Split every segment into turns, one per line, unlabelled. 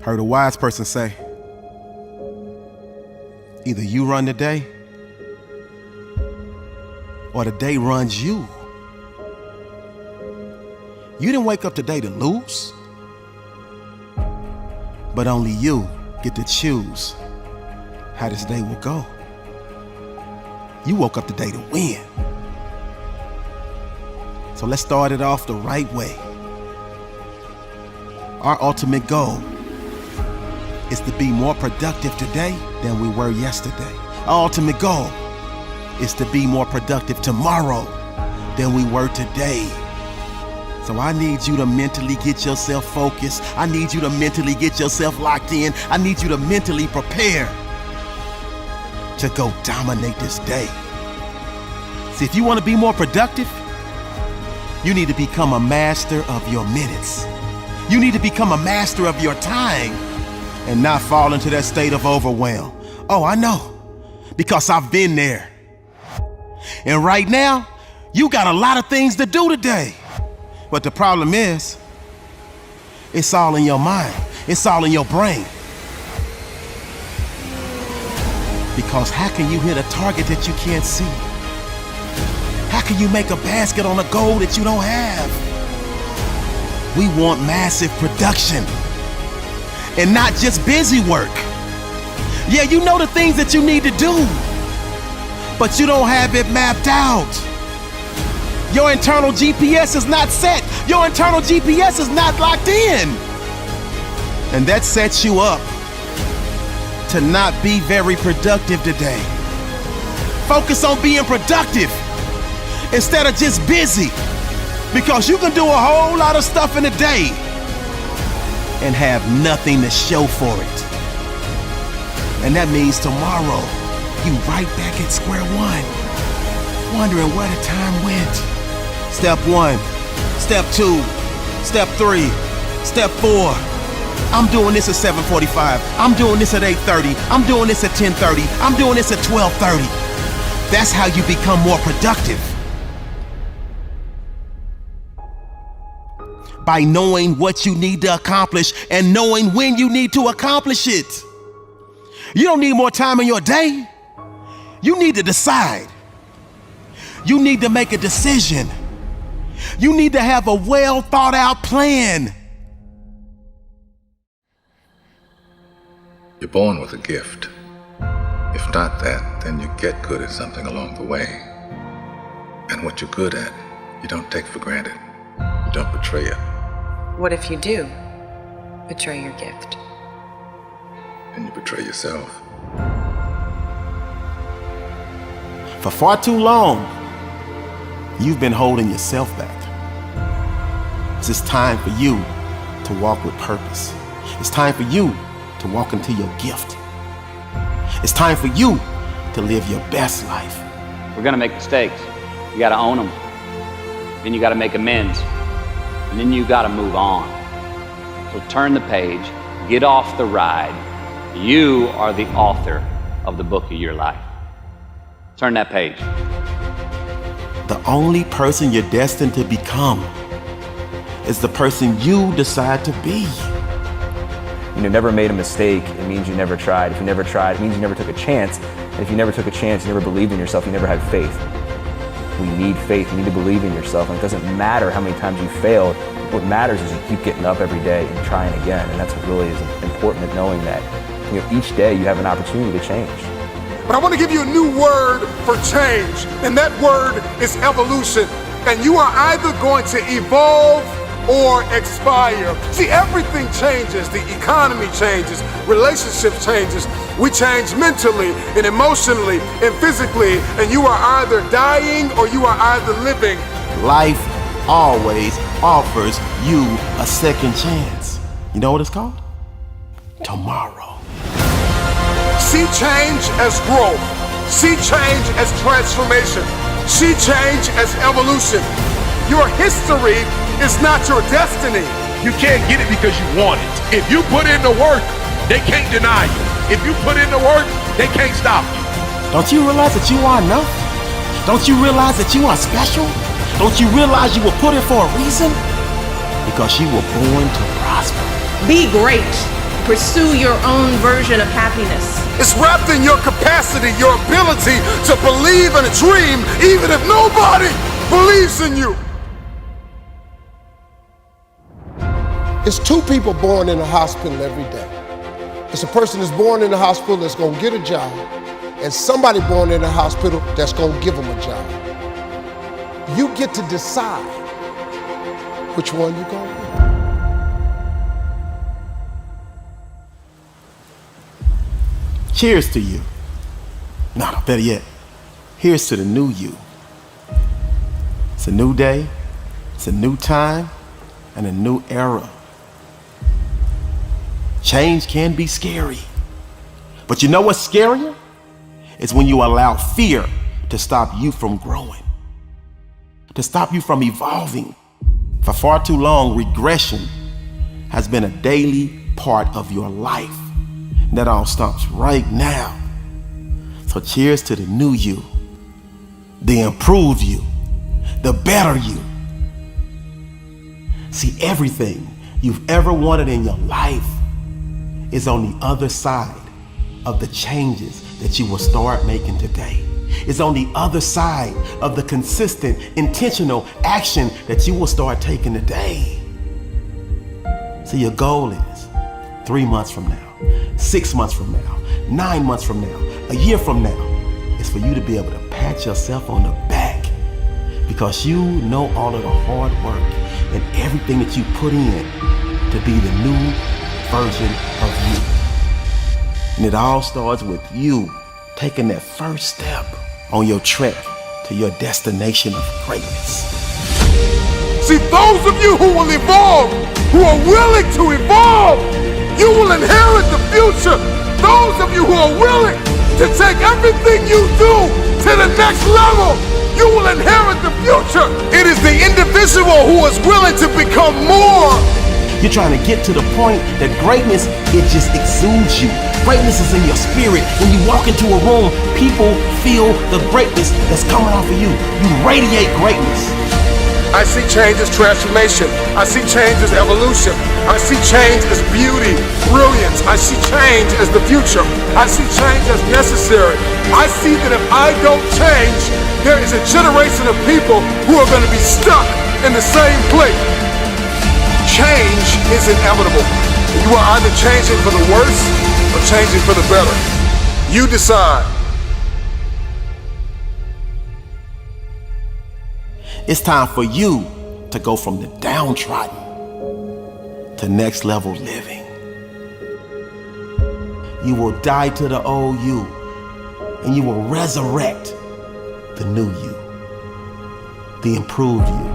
Heard a wise person say, either you run the day or the day runs you. You didn't wake up today to lose, but only you get to choose how this day will go. You woke up today to win. So let's start it off the right way. Our ultimate goal is to be more productive today than we were yesterday. Our ultimate goal is to be more productive tomorrow than we were today. So I need you to mentally get yourself focused. I need you to mentally get yourself locked in. I need you to mentally prepare to go dominate this day. See, if you want to be more productive, you need to become a master of your minutes. You need to become a master of your time and not fall into that state of overwhelm. Oh, I know, because I've been there. And right now, you got a lot of things to do today. But the problem is, it's all in your mind. It's all in your brain. Because how can you hit a target that you can't see? How can you make a basket on a goal that you don't have? We want massive production and not just busy work. Yeah, you know the things that you need to do, but you don't have it mapped out. Your internal GPS is not set. Your internal GPS is not locked in. And that sets you up to not be very productive today. Focus on being productive instead of just busy, because you can do a whole lot of stuff in a day and have nothing to show for it. And that means tomorrow, you right back at square one, wondering where the time went. Step 1, step 2, step 3, step 4. I'm doing this at 7:45. I'm doing this at 8:30. I'm doing this at 10:30. I'm doing this at 12:30. That's how you become more productive. By knowing what you need to accomplish and knowing when you need to accomplish it. You don't need more time in your day. You need to decide. You need to make a decision. You need to have a well thought out plan.
You're born with a gift. If not that, then you get good at something along the way. And what you're good at, you don't take for granted. You don't betray it.
What if you do betray your gift?
And you betray yourself.
For far too long, you've been holding yourself back. It's time for you to walk with purpose. It's time for you to walk into your gift. It's time for you to live your best life.
We're gonna make mistakes. You gotta own them. Then you gotta make amends. And then you gotta move on. So turn the page, get off the ride. You are the author of the book of your life. Turn that page.
The only person you're destined to become is the person you decide to be.
You never made a mistake, it means you never tried. If you never tried, it means you never took a chance. And if you never took a chance, you never believed in yourself, you never had faith. We need faith, you need to believe in yourself. And it doesn't matter how many times you failed. What matters is you keep getting up every day and trying again. And that's what really is important, at knowing that each day you have an opportunity to change.
But I want to give you a new word for change, and that word is evolution. And you are either going to evolve or expire. See, everything changes. The economy changes, relationships changes. We change mentally and emotionally and physically, and you are either dying or you are either living.
Life always offers you a second chance. You know what it's called? Tomorrow.
See change as growth. See change as transformation. See change as evolution. Your history is not your destiny.
You can't get it because you want it. If you put in the work, they can't deny you. If you put in the work, they can't stop you.
Don't you realize that you are enough? Don't you realize that you are special? Don't you realize you were put in for a reason? Because you were born to prosper.
Be great.
pursue your own version of happiness.
It's wrapped in your capacity, your ability to believe in a dream, even if nobody believes in you.
It's two people born in a hospital every day. It's a person that's born in a hospital that's gonna get a job, and somebody born in a hospital that's gonna give them a job. You get to decide which one you're gonna be.
Cheers to you. No, better yet, here's to the new you. It's a new day, it's a new time, and a new era. Change can be scary. But you know what's scarier? It's when you allow fear to stop you from growing, to stop you from evolving. For far too long, regression has been a daily part of your life. And that all stops right now. So cheers to the new you, the improved you, the better you. See, everything you've ever wanted in your life is on the other side of the changes that you will start making today. It's on the other side of the consistent, intentional action that you will start taking today. So your goal is 3 months from now, 6 months from now, 9 months from now, a year from now, is for you to be able to pat yourself on the back because you know all of the hard work and everything that you put in to be the new version of you. And it all starts with you taking that first step on your trek to your destination of greatness.
See, those of you who will evolve, who are willing to evolve, you will inherit the future. Those of you who are willing to take everything you do to the next level, you will inherit the future. It is the individual who is willing to become more.
You're trying to get to the point that greatness, it just exudes you. Greatness is in your spirit. When you walk into a room, people feel the greatness that's coming off of you. You radiate greatness.
I see change as transformation. I see change as evolution. I see change as beauty, brilliance. I see change as the future. I see change as necessary. I see that if I don't change, there is a generation of people who are going to be stuck in the same place. Change is inevitable. You are either changing for the worse or changing for the better. You decide.
It's time for you to go from the downtrodden to next level living. You will die to the old you, and you will resurrect the new you, the improved you,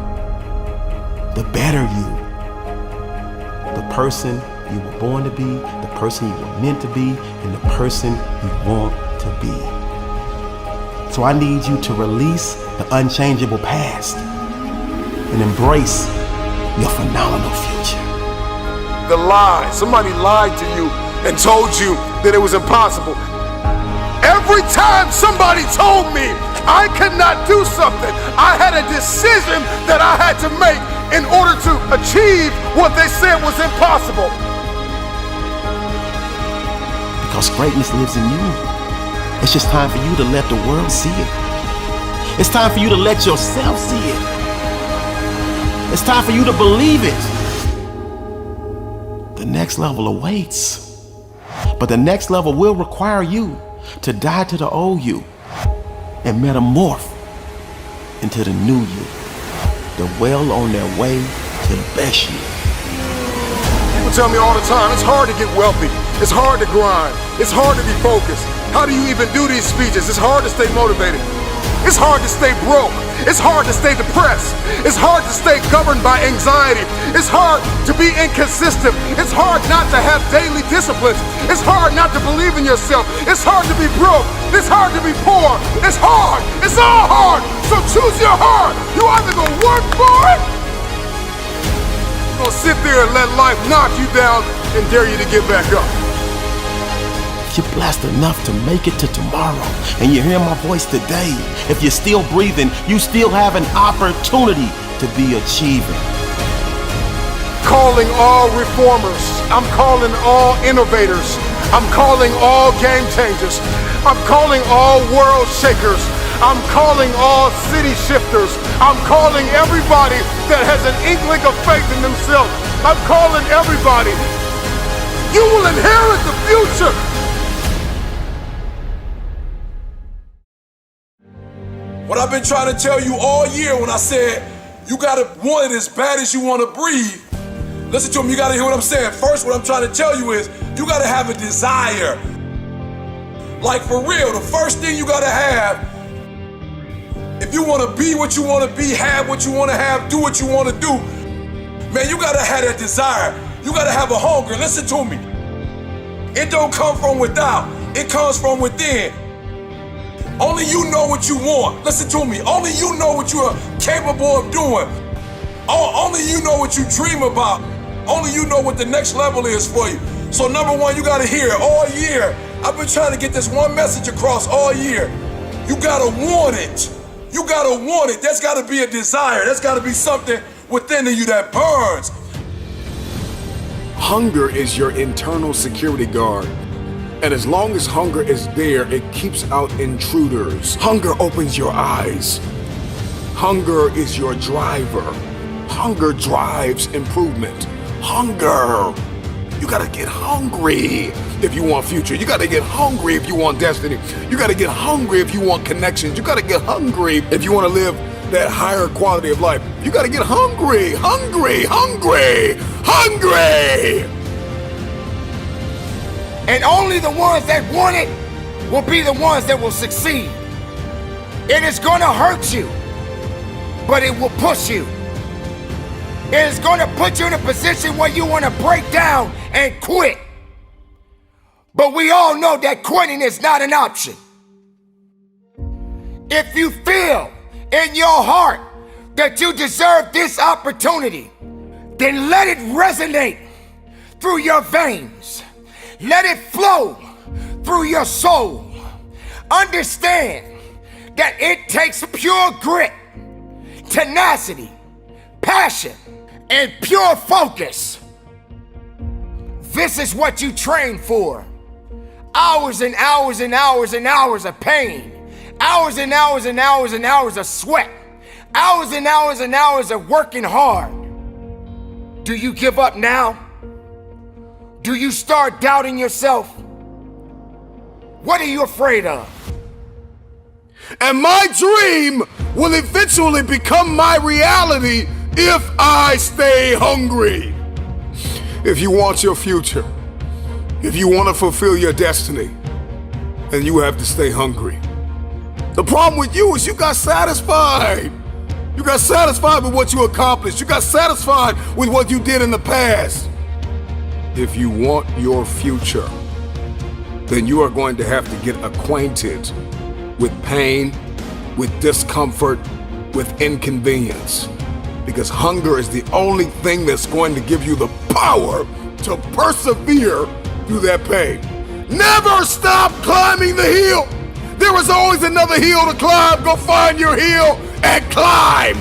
the better you, the person you were born to be, the person you were meant to be, and the person you want to be. So I need you to release the unchangeable past and embrace your phenomenal future.
The lie. Somebody lied to you and told you that it was impossible. Every time somebody told me I could not do something, I had a decision that I had to make in order to achieve what they said was impossible.
Because greatness lives in you. It's just time for you to let the world see it. It's time for you to let yourself see it. It's time for you to believe it. The next level awaits. But the next level will require you to die to the old you and metamorph into the new you. They're well on their way to the best you.
People tell me all the time, it's hard to get wealthy. It's hard to grind. It's hard to be focused. How do you even do these speeches? It's hard to stay motivated. It's hard to stay broke. It's hard to stay depressed. It's hard to stay governed by anxiety. It's hard to be inconsistent. It's hard not to have daily disciplines. It's hard not to believe in yourself. It's hard to be broke. It's hard to be poor. It's hard. It's all hard. So choose your heart. You either gonna work for it, or sit there and let life knock you down and dare you to get back up.
You're blessed enough to make it to tomorrow, and you hear my voice today. If you're still breathing, you still have an opportunity to be achieving.
calling all reformers. I'm calling all innovators. I'm calling all game changers. I'm calling all world shakers. I'm calling all city shifters. I'm calling everybody that has an inkling of faith in themselves. I'm calling everybody. You will inherit the future.
What I've been trying to tell you all year when I said you gotta want it as bad as you wanna breathe. Listen to me, you gotta hear what I'm saying. First, what I'm trying to tell you is you gotta have a desire. Like for real, the first thing you gotta have, if you wanna be what you wanna be, have what you wanna have, do what you wanna do, man, you gotta have that desire. You gotta have a hunger. Listen to me. It don't come from without, it comes from within. Only you know what you want. Listen to me. Only you know what you are capable of doing. Only you know what you dream about. Only you know what the next level is for you. So number one, you gotta hear it all year. I've been trying to get this one message across all year. You gotta want it. You gotta want it. There's gotta be a desire. There's gotta be something within you that burns.
Hunger is your internal security guard. And as long as hunger is there, it keeps out intruders. Hunger opens your eyes. Hunger is your driver. Hunger drives improvement. Hunger. You gotta get hungry if you want future. You gotta get hungry if you want destiny. You gotta get hungry if you want connections. You gotta get hungry if you wanna live that higher quality of life. You gotta get hungry, hungry, hungry, hungry. And only the ones that want it will be the ones that will succeed. It is gonna hurt you, but it will push you. It is gonna put you in a position where you wanna break down and quit. But we all know that quitting is not an option. If you feel in your heart that you deserve this opportunity, then let it resonate through your veins. Let it flow through your soul. Understand that it takes pure grit, tenacity, passion, and pure focus. This is what you train for. Hours and hours and hours and hours of pain. Hours and hours and hours and hours of sweat. Hours and hours and hours of working hard. Do you give up now? Do you start doubting yourself? What are you afraid of? And my dream will eventually become my reality if I stay hungry. If you want your future, if you want to fulfill your destiny, then you have to stay hungry. The problem with you is you got satisfied. You got satisfied with what you accomplished. You got satisfied with what you did in the past. If you want your future, then you are going to have to get acquainted with pain, with discomfort, with inconvenience. Because hunger is the only thing that's going to give you the power to persevere through that pain. Never stop climbing the hill. There is always another hill to climb. Go find your hill and climb.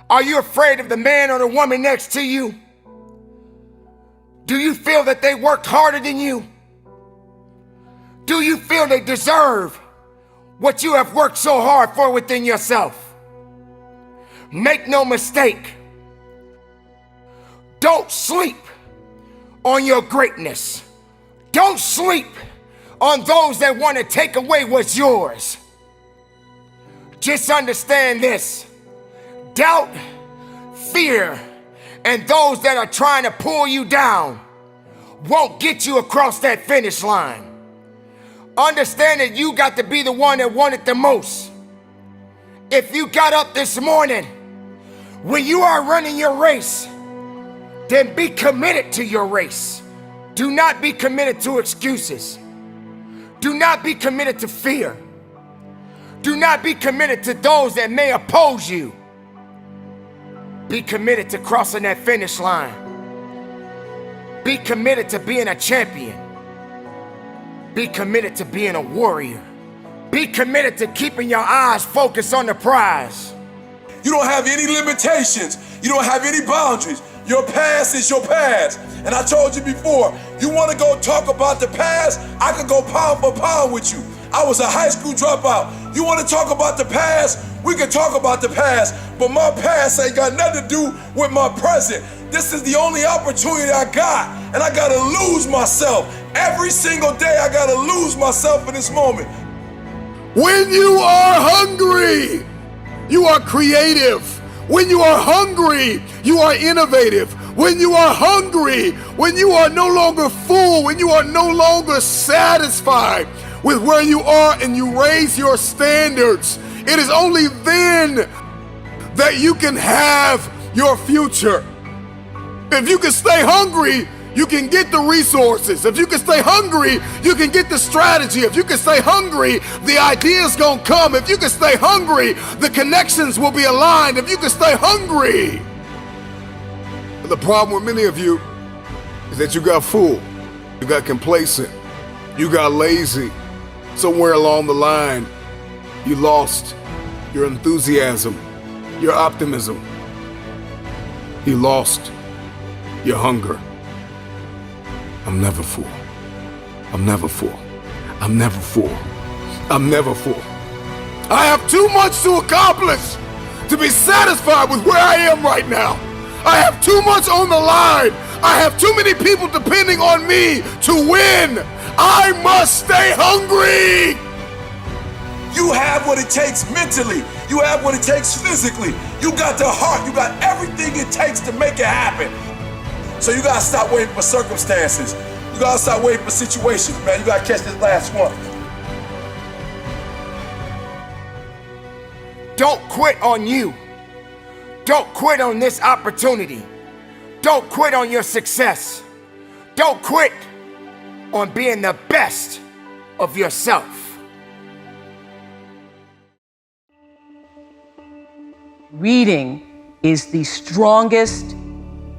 Are you afraid of the man or the woman next to you? Do you feel that they worked harder than you? Do you feel they deserve what you have worked so hard for within yourself? Make no mistake. Don't sleep on your greatness. Don't sleep on those that want to take away what's yours. Just understand this. Doubt, fear, and those that are trying to pull you down won't get you across that finish line. Understand that you got to be the one that want it the most. If you got up this morning, when you are running your race, then be committed to your race. Do not be committed to excuses. Do not be committed to fear. Do not be committed to those that may oppose you. Be committed to crossing that finish line. Be committed to being a champion. Be committed to being a warrior. Be committed to keeping your eyes focused on the prize.
You don't have any limitations. You don't have any boundaries. Your past is your past. And I told you before, you want to go talk about the past, I could go pound for pound with you. I was a high school dropout. You want to talk about the past? We can talk about the past, but my past ain't got nothing to do with my present. This is the only opportunity I got, and I gotta lose myself. Every single day I gotta lose myself in this moment.
When you are hungry, you are creative. When you are hungry, you are innovative. When you are hungry, when you are no longer full, when you are no longer satisfied with where you are and you raise your standards, it is only then that you can have your future. If you can stay hungry, you can get the resources. If you can stay hungry, you can get the strategy. If you can stay hungry, the ideas gonna come. If you can stay hungry, the connections will be aligned. If you can stay hungry. The problem with many of you is that you got full, you got complacent, you got lazy. Somewhere along the line, you lost your enthusiasm, your optimism. You lost your hunger. I'm never full. I'm never full. I'm never full. I'm never full. I have too much to accomplish to be satisfied with where I am right now. I have too much on the line. I have too many people depending on me to win. I must stay hungry.
You have what it takes mentally. You have what it takes physically. You got the heart. You got everything it takes to make it happen. So you gotta stop waiting for circumstances. You gotta stop waiting for situations, man. You gotta catch this last one.
Don't quit on you. Don't quit on this opportunity. Don't quit on your success. Don't quit on being the best of yourself.
Reading is the strongest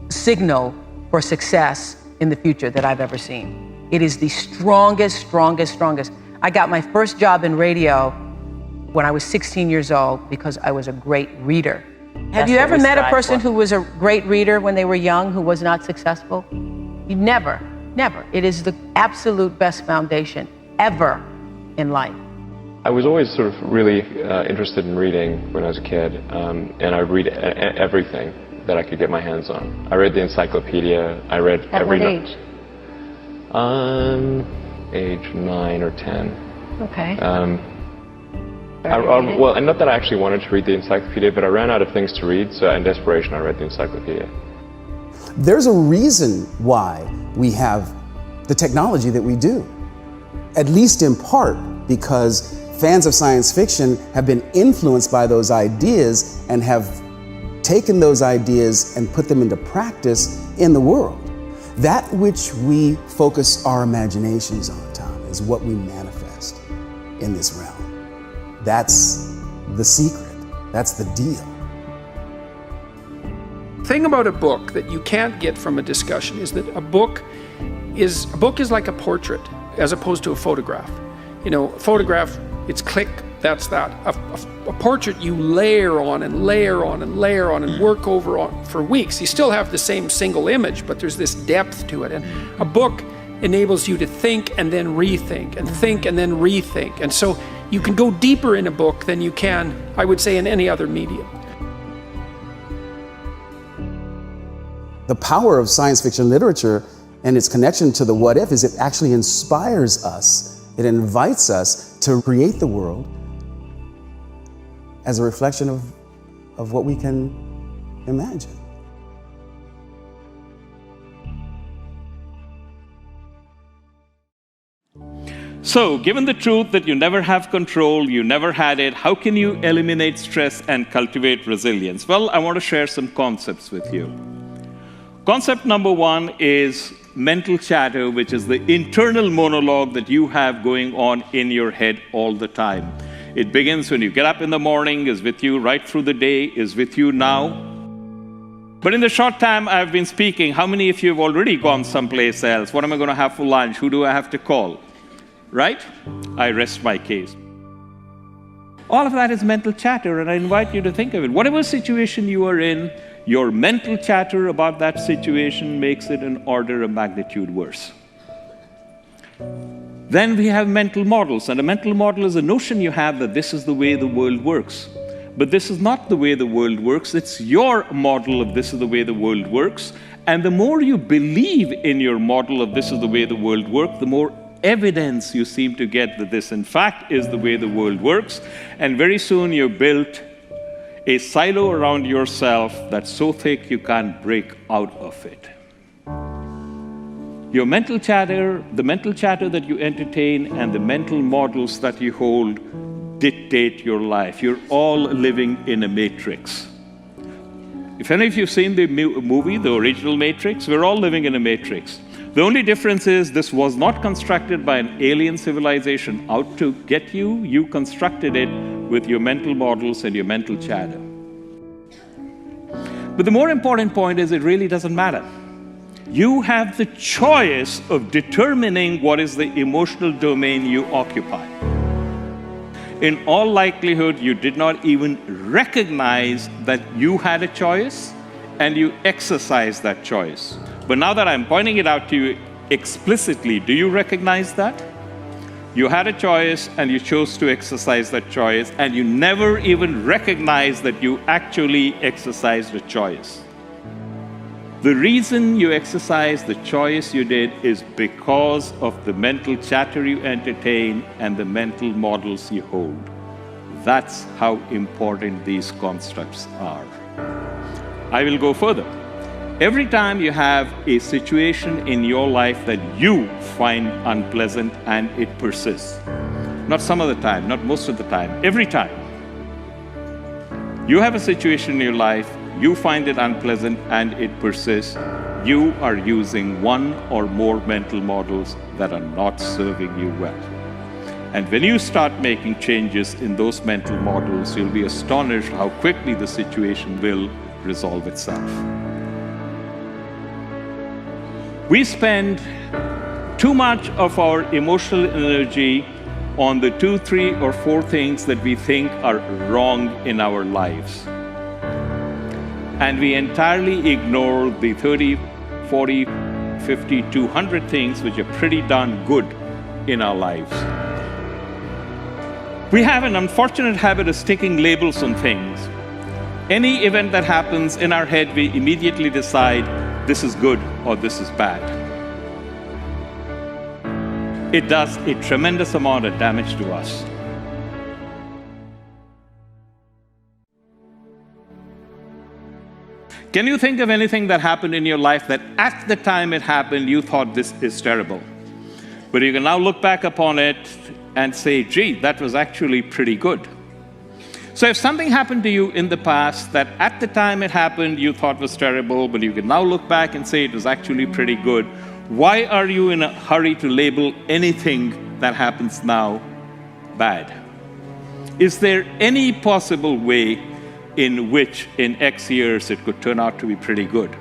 signal for success in the future that I've ever seen. It is the strongest. I got my first job in radio when I was 16 years old because I was a great reader. Have you ever met a person who was a great reader when they were young who was not successful? You never. It is the absolute best foundation ever in life.
I was always sort of really interested in reading when I was a kid, and I read everything that I could get my hands on. I read the encyclopedia. I read every
At what age?
Age 9 or 10.
Okay.
Well, and not that I actually wanted to read the encyclopedia, but I ran out of things to read, so in desperation I read the encyclopedia.
There's a reason why we have the technology that we do, at least in part because fans of science fiction have been influenced by those ideas and have taken those ideas and put them into practice in the world. That which we focus our imaginations on, Tom, is what we manifest in this realm. That's the secret. That's the deal.
The thing about a book that you can't get from a discussion is that a book is like a portrait as opposed to a photograph. You know, a photograph, it's click, that's that. A portrait you layer on and layer on and layer on and work over on for weeks. You still have the same single image, but there's this depth to it. And a book enables you to think and then rethink and think and then rethink. And so you can go deeper in a book than you can, I would say, in any other medium.
The power of science fiction literature and its connection to the what if is it actually inspires us. It invites us to create the world as a reflection of what we can imagine.
So, given the truth that you never have control, you never had it, how can you eliminate stress and cultivate resilience? Well, I want to share some concepts with you. Concept number one is mental chatter, which is the internal monologue that you have going on in your head all the time. It begins when you get up in the morning, is with you right through the day, is with you now. But in the short time I've been speaking, how many of you have already gone someplace else? What am I going to have for lunch? Who do I have to call? Right? I rest my case. All of that is mental chatter, and I invite you to think of it. Whatever situation you are in, your mental chatter about that situation makes it an order of magnitude worse. Then we have mental models, and a mental model is a notion you have that this is the way the world works. But this is not the way the world works. It's your model of this is the way the world works. And the more you believe in your model of this is the way the world works, the more evidence you seem to get that this, in fact, is the way the world works. And very soon you've built a silo around yourself that's so thick you can't break out of it. Your mental chatter, the mental chatter that you entertain, and the mental models that you hold dictate your life. You're all living in a matrix. If any of you have seen the movie, the original Matrix, we're all living in a matrix. The only difference is this was not constructed by an alien civilization out to get you. You constructed it with your mental models and your mental chatter. But the more important point is it really doesn't matter. You have the choice of determining what is the emotional domain you occupy. In all likelihood, you did not even recognize that you had a choice, and you exercised that choice. But now that I'm pointing it out to you explicitly, do you recognize that? You had a choice, and you chose to exercise that choice, and you never even recognized that you actually exercised a choice. The reason you exercised the choice you did is because of the mental chatter you entertain and the mental models you hold. That's how important these constructs are. I will go further. Every time you have a situation in your life that you find unpleasant and it persists, not some of the time, not most of the time, every time, you have a situation in your life, you find it unpleasant and it persists, you are using one or more mental models that are not serving you well. And when you start making changes in those mental models, you'll be astonished how quickly the situation will resolve itself. We spend too much of our emotional energy on the 2, 3, or 4 things that we think are wrong in our lives. And we entirely ignore the 30, 40, 50, 200 things which are pretty darn good in our lives. We have an unfortunate habit of sticking labels on things. Any event that happens in our head, we immediately decide this is good or this is bad. It does a tremendous amount of damage to us. Can you think of anything that happened in your life that at the time it happened, you thought this is terrible? But you can now look back upon it and say, gee, that was actually pretty good. So if something happened to you in the past that at the time it happened, you thought was terrible, but you can now look back and say it was actually pretty good, why are you in a hurry to label anything that happens now bad? Is there any possible way in which in X years it could turn out to be pretty good?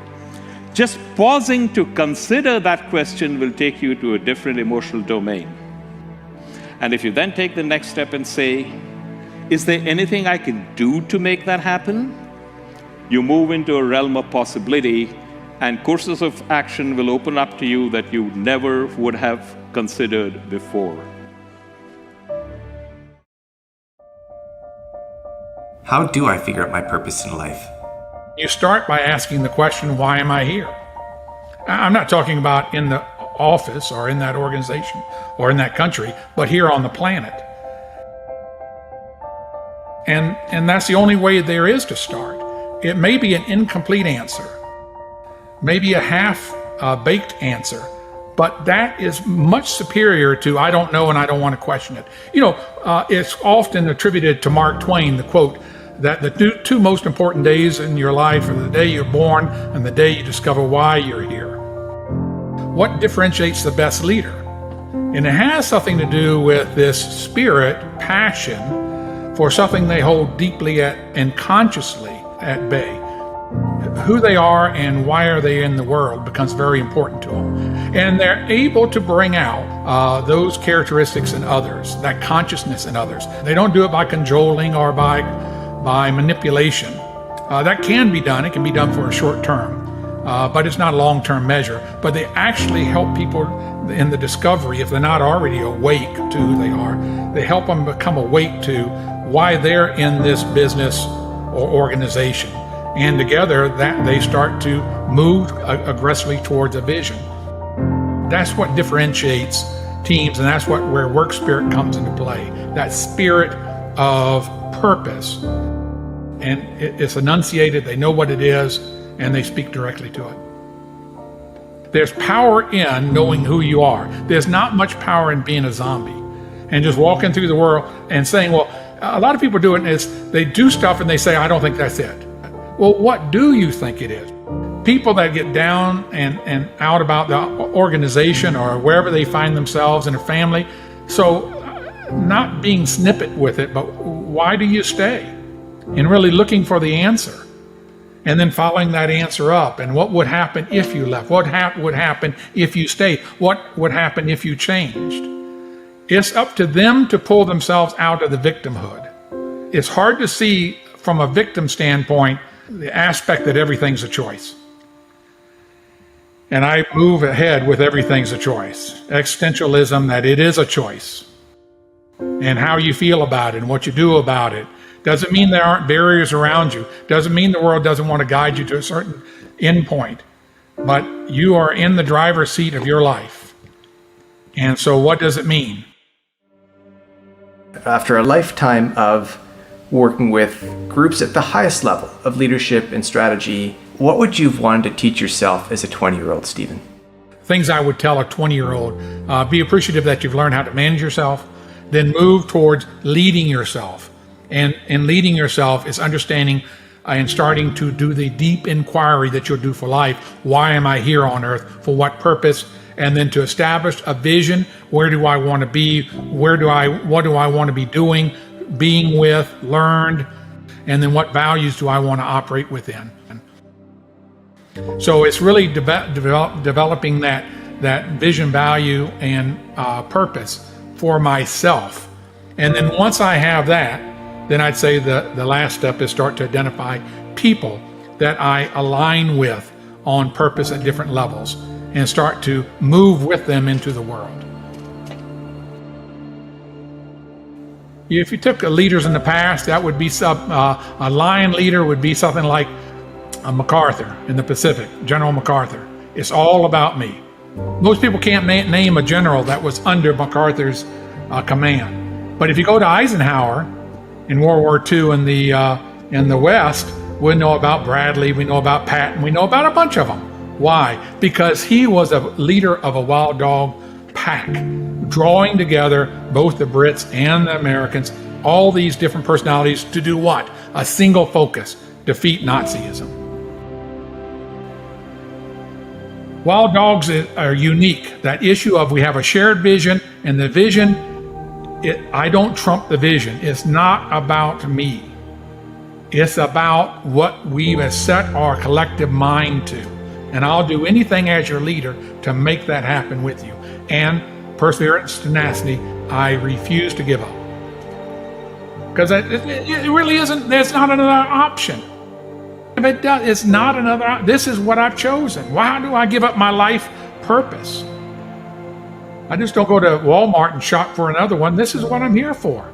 Just pausing to consider that question will take you to a different emotional domain. And if you then take the next step and say, is there anything I can do to make that happen? You move into a realm of possibility, and courses of action will open up to you that you never would have considered before.
How do I figure out my purpose in life?
You start by asking the question, why am I here? I'm not talking about in the office or in that organization or in that country, but here on the planet. And that's the only way there is to start. It may be an incomplete answer, maybe a half-baked answer, but that is much superior to I don't know and I don't want to question it. You know, it's often attributed to Mark Twain, the quote, that the two most important days in your life are the day you're born and the day you discover why you're here. What differentiates the best leader? And it has something to do with this spirit, passion, for something they hold deeply at and consciously at bay. who they are and why are they in the world becomes very important to them. And they're able to bring out those characteristics in others, that consciousness in others. They don't do it by cajoling or by manipulation. That can be done. It can be done for a short term, but it's not a long-term measure. But they actually help people in the discovery, if they're not already awake to who they are, they help them become awake to why they're in this business or organization. And together that they start to move aggressively towards a vision. That's what differentiates teams, and that's where work spirit comes into play. That spirit of purpose. And it's enunciated, they know what it is, and they speak directly to it. There's power in knowing who you are. There's not much power in being a zombie and just walking through the world and saying, well, a lot of people do it is they do stuff and they say, I don't think that's it. Well, what do you think it is? People that get down and out about the organization or wherever they find themselves in a family, so not being snippet with it, but why do you stay? And really looking for the answer. And then following that answer up, and what would happen if you left? What would happen if you stayed? What would happen if you changed? It's up to them to pull themselves out of the victimhood. It's hard to see from a victim standpoint the aspect that everything's a choice. And I move ahead with everything's a choice. Existentialism, that it is a choice. And how you feel about it and what you do about it. Doesn't mean there aren't barriers around you. Doesn't mean the world doesn't want to guide you to a certain end point. But you are in the driver's seat of your life. And so what does it mean?
After a lifetime of working with groups at the highest level of leadership and strategy, what would you have wanted to teach yourself as a 20-year-old Stephen?
Things I would tell a 20-year-old, be appreciative that you've learned how to manage yourself, then move towards leading yourself. And leading yourself is understanding and starting to do the deep inquiry that you'll do for life. Why am I here on earth? For what purpose? And then to establish a vision. Where do I want to be? What do I want to be doing, being with, learned? And then what values do I want to operate within? So it's really developing that vision, value, and purpose for myself. And then once I have that, then I'd say the last step is start to identify people that I align with on purpose at different levels and start to move with them into the world. If you took leaders in the past, that would be a lion leader would be something like MacArthur in the Pacific, General MacArthur. It's all about me. Most people can't name a general that was under MacArthur's command. But if you go to Eisenhower in World War II in the West, we know about Bradley, we know about Patton, we know about a bunch of them. Why? Because he was a leader of a wild dog pack, drawing together both the Brits and the Americans, all these different personalities to do what? A single focus, defeat Nazism. Wild dogs are unique. That issue of we have a shared vision, and the vision, I don't trump the vision. It's not about me. It's about what we have set our collective mind to. And I'll do anything as your leader to make that happen with you. And perseverance, tenacity, I refuse to give up. Because it really isn't, there's not another option. It's not another, this is what I've chosen. Why do I give up my life purpose? I just don't go to Walmart and shop for another one. This is what I'm here for.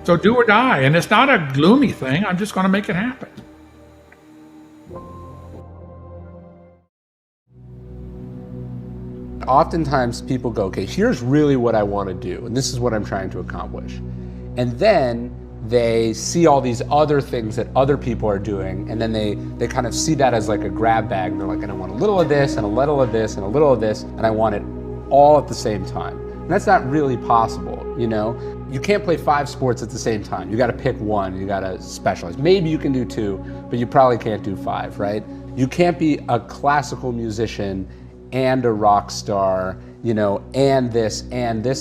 So do or die. And it's not a gloomy thing. I'm just going to make it happen.
Oftentimes people go, okay, here's really what I want to do, and this is what I'm trying to accomplish. And then they see all these other things that other people are doing, and then they kind of see that as like a grab bag, and they're like, and I want a little of this, and a little of this, and a little of this, and I want it all at the same time. And that's not really possible, you know? You can't play 5 sports at the same time. You gotta pick one, you gotta specialize. Maybe you can do 2, but you probably can't do 5, right? You can't be a classical musician and a rock star, you know, and this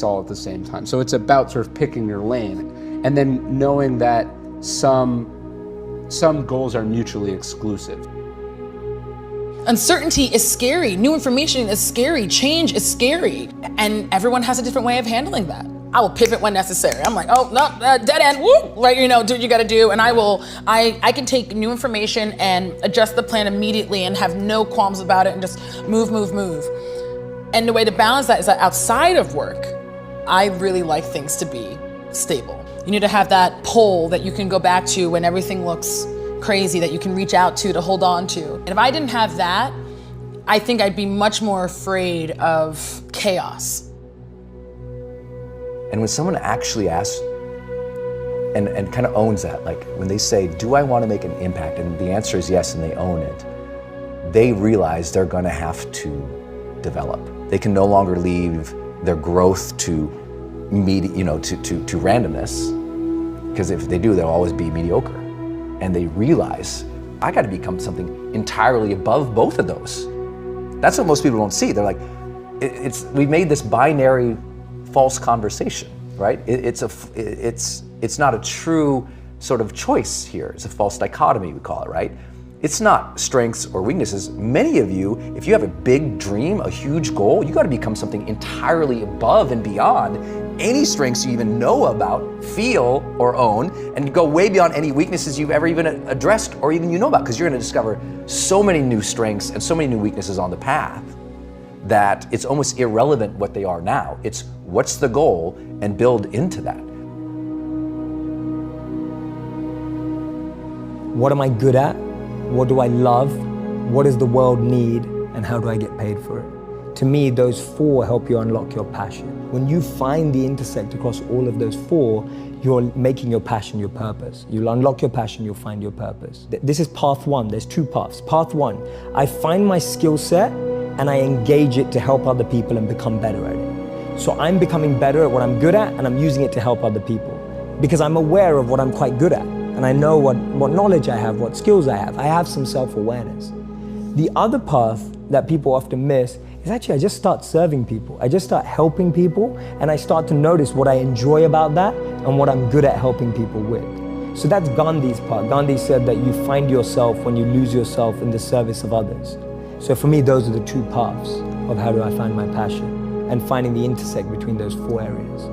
all at the same time. So it's about sort of picking your lane, and then knowing that some goals are mutually exclusive.
Uncertainty is scary. New information is scary. Change is scary. And everyone has a different way of handling that. I will pivot when necessary. I'm like, oh, no, dead end, woo, right, do what you gotta do. And I can take new information and adjust the plan immediately and have no qualms about it and just move. And the way to balance that is that outside of work, I really like things to be stable. You need to have that pole that you can go back to when everything looks crazy, that you can reach out to hold on to. And if I didn't have that, I think I'd be much more afraid of chaos.
And when someone actually asks and kind of owns that, like when they say, do I want to make an impact? And the answer is yes, and they own it, they realize they're going to have to develop. They can no longer leave their growth to randomness, because if they do, they'll always be mediocre. And they realize, I got to become something entirely above both of those. That's what most people don't see. They're like, we made this binary false conversation, right? It's not a true sort of choice here. It's a false dichotomy, we call it, right? It's not strengths or weaknesses. Many of you, if you have a big dream, a huge goal, you got to become something entirely above and beyond any strengths you even know about, feel, or own, and go way beyond any weaknesses you've ever even addressed or even you know about, because you're going to discover so many new strengths and so many new weaknesses on the path that it's almost irrelevant what they are now. It's what's the goal and build into that.
What am I good at? What do I love? What does the world need? And how do I get paid for it? To me, those four help you unlock your passion. When you find the intersect across all of those four, you're making your passion your purpose. You'll unlock your passion, you'll find your purpose. This is path one. There's two paths. Path one, I find my skill set and I engage it to help other people and become better at it. So I'm becoming better at what I'm good at and I'm using it to help other people because I'm aware of what I'm quite good at and I know what knowledge I have, what skills I have. I have some self-awareness. The other path that people often miss is actually I just start serving people. I just start helping people and I start to notice what I enjoy about that and what I'm good at helping people with. So that's Gandhi's part. Gandhi said that you find yourself when you lose yourself in the service of others. So for me, those are the two paths of how do I find my passion and finding the intersect between those four areas.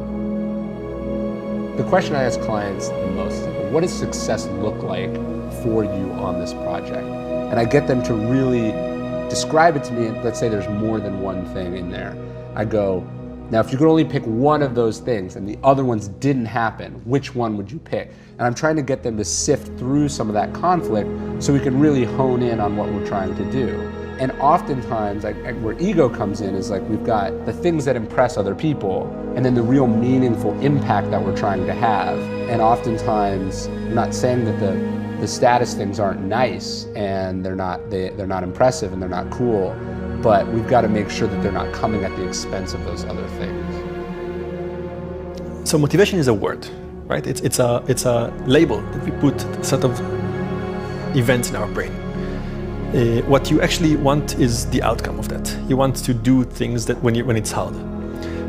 The question I ask clients the most is, what does success look like for you on this project? And I get them to really describe it to me, and let's say there's more than one thing in there. I go, now if you could only pick one of those things and the other ones didn't happen, which one would you pick? And I'm trying to get them to sift through some of that conflict so we can really hone in on what we're trying to do. And oftentimes, where ego comes in is like we've got the things that impress other people and then the real meaningful impact that we're trying to have. And oftentimes, I'm not saying that the status things aren't nice and they're not impressive and they're not cool, but we've got to make sure that they're not coming at the expense of those other things.
So motivation is a word, right? It's a label that we put sort of events in our brain. What you actually want is the outcome of that. You want to do things that when it's hard.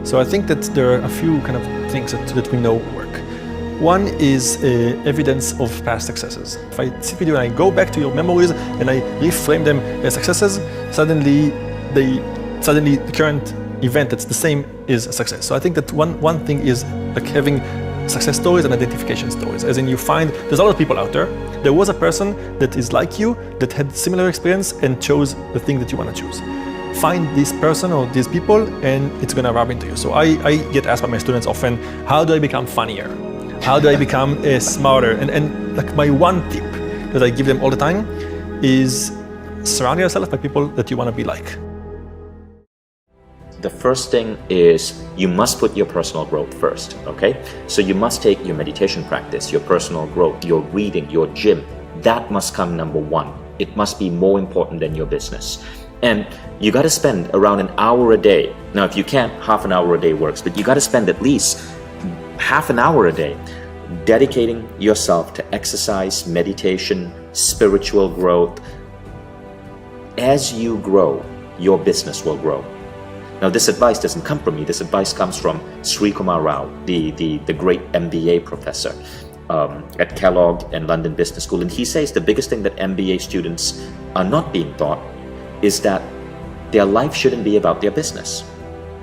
So I think that there are a few kind of things that we know work. One is evidence of past successes. If I sit with you and I go back to your memories and I reframe them as successes, suddenly the current event that's the same is a success. So I think that one thing is like having success stories and identification stories. As in you find there's a lot of people out there. There was a person that is like you, that had similar experience and chose the thing that you want to choose. Find this person or these people and it's going to rub into you. So I get asked by my students often, how do I become funnier? How do I become smarter? And like my one tip that I give them all the time is surround yourself by people that you want to be like.
The first thing is you must put your personal growth first, okay? So you must take your meditation practice, your personal growth, your reading, your gym. That must come number one. It must be more important than your business. And you got to spend around an hour a day. Now, if you can't, half an hour a day works, but you got to spend at least half an hour a day dedicating yourself to exercise, meditation, spiritual growth. As you grow, your business will grow. Now, this advice doesn't come from me. This advice comes from Sri Kumar Rao, the great MBA professor at Kellogg and London Business School. And he says the biggest thing that MBA students are not being taught is that their life shouldn't be about their business.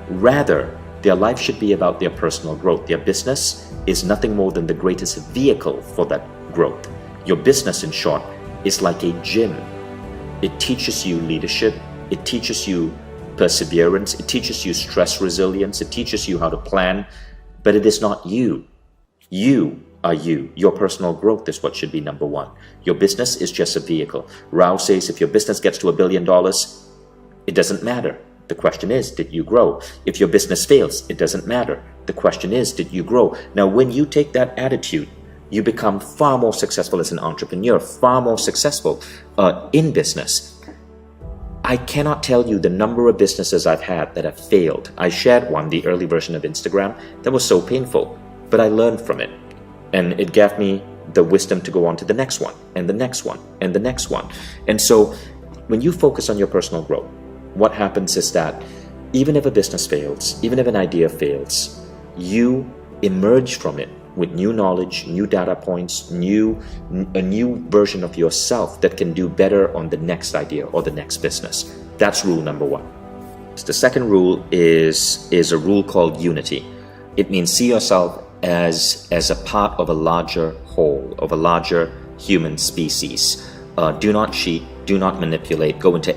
Rather, their life should be about their personal growth. Their business is nothing more than the greatest vehicle for that growth. Your business, in short, is like a gym. It teaches you leadership, it teaches you perseverance, it teaches you stress resilience, it teaches you how to plan, but it is not you. You are you. Your personal growth is what should be number one. Your business is just a vehicle. Rao says if your business gets to $1 billion, it doesn't matter. The question is, did you grow? If your business fails, it doesn't matter. The question is, did you grow? Now, when you take that attitude, you become far more successful as an entrepreneur, far more successful in business. I cannot tell you the number of businesses I've had that have failed. I shared one, the early version of Instagram, that was so painful, but I learned from it. And it gave me the wisdom to go on to the next one, and the next one, and the next one. And so when you focus on your personal growth, what happens is that even if a business fails, even if an idea fails, you emerge from it with new knowledge, new data points, a new version of yourself that can do better on the next idea or the next business. That's rule number one. The second rule is a rule called unity. It means see yourself as a part of a larger whole, of a larger human species. Do not cheat, do not manipulate, go into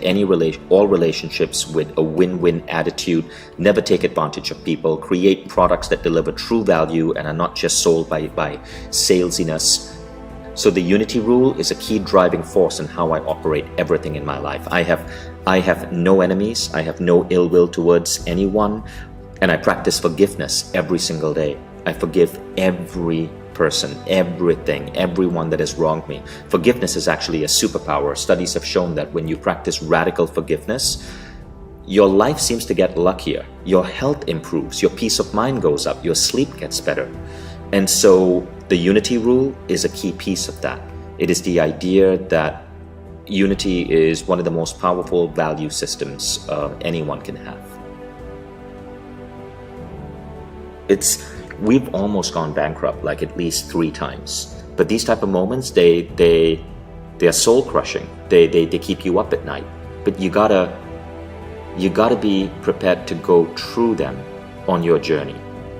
all relationships with a win-win attitude, never take advantage of people, create products that deliver true value and are not just sold by salesiness. So the unity rule is a key driving force in how I operate everything in my life. I have no enemies, I have no ill will towards anyone, and I practice forgiveness every single day. I forgive every person, everything, everyone that has wronged me. Forgiveness is actually a superpower. Studies have shown that when you practice radical forgiveness, your life seems to get luckier. Your health improves, your peace of mind goes up, your sleep gets better. And so the unity rule is a key piece of that. It is the idea that unity is one of the most powerful value systems anyone can have. We've almost gone bankrupt like at least 3 times. But these type of moments, they're soul crushing. They keep you up at night. But you gotta be prepared to go through them on your journey.